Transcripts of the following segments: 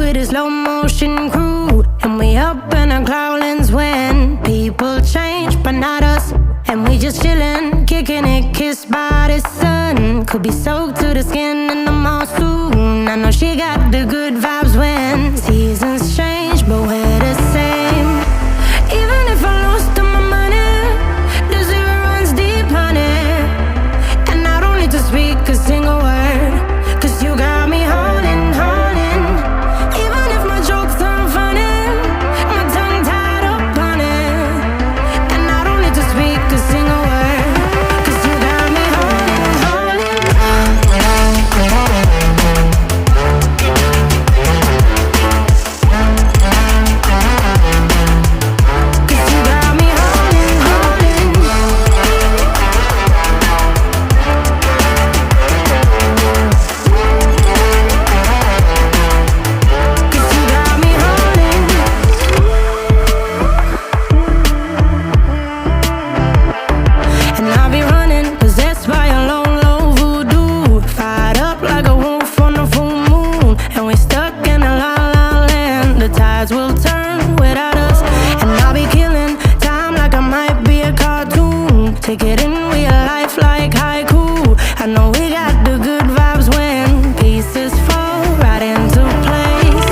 with a slow motion crew, and we up in our growlings when people change, but not us. And we just chillin', kicking it, kissed by the sun. Could be soaked to the skin in the mall soon. I know she got the good vibes when seasons change, but we're the same. Even if I lost all my money, the zero runs deep, honey. And I don't need to speak a single word, 'cause you got me holding, holding. Even if my jokes aren't funny, my tongue tied up on it. And I don't need to speak a single word, 'cause you got me holding, holding. 'Cause you got me holding, holding. 'Cause you got me holding. And I'll be running, possessed by a low, low voodoo. Fired up like a wolf on a full moon. And we're stuck in a la la land. The tides will turn without us. And I'll be killing time like I might be a cartoon. Take it in real life like haiku. I know we got the good vibes when pieces fall right into place.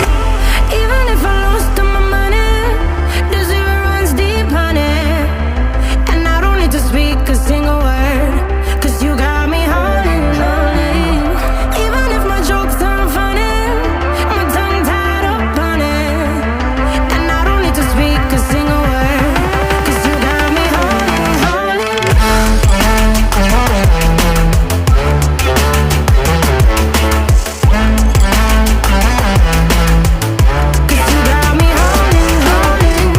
Even if I lost all my money, the zero runs deep, honey. And I don't need to speak a single word, 'cause you got me holding, holding. Even if my jokes aren't funny, my tongue tied up on it. And I don't need to speak a single word, 'cause you got me holding, holding. 'Cause you got me holding, holding.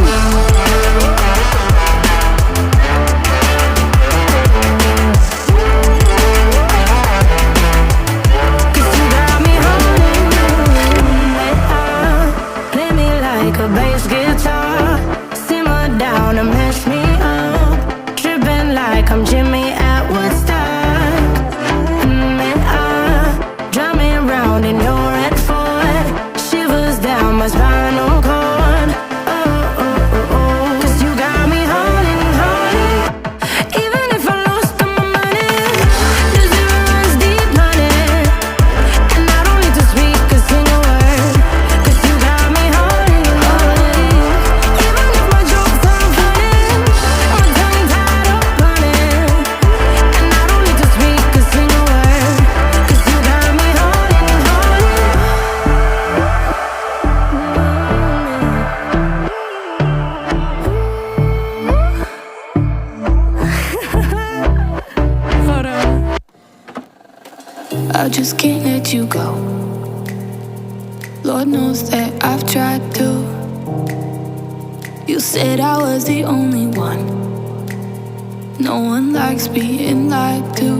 'Cause you got me holding. Play me like a bass guitar, simmer down and mash me up, tripping like I'm Jimmy at Woodstock. Drive me around in your red Ford, shivers down my spinal cord. Oh, oh, oh, oh. 'Cause you got me holding, holding. Even if I lost all my money, the zero runs deep, honey. And I don't need to speak a single word, 'cause you got me holding, holding. Even if my jokes aren't funny, my tongue tied up on it. And I don't need to speak a single word, 'cause you got me holding, holding. Hold on. I just can't let you go. Lord knows that I've tried to. You said I was the only one. No one likes being lied to.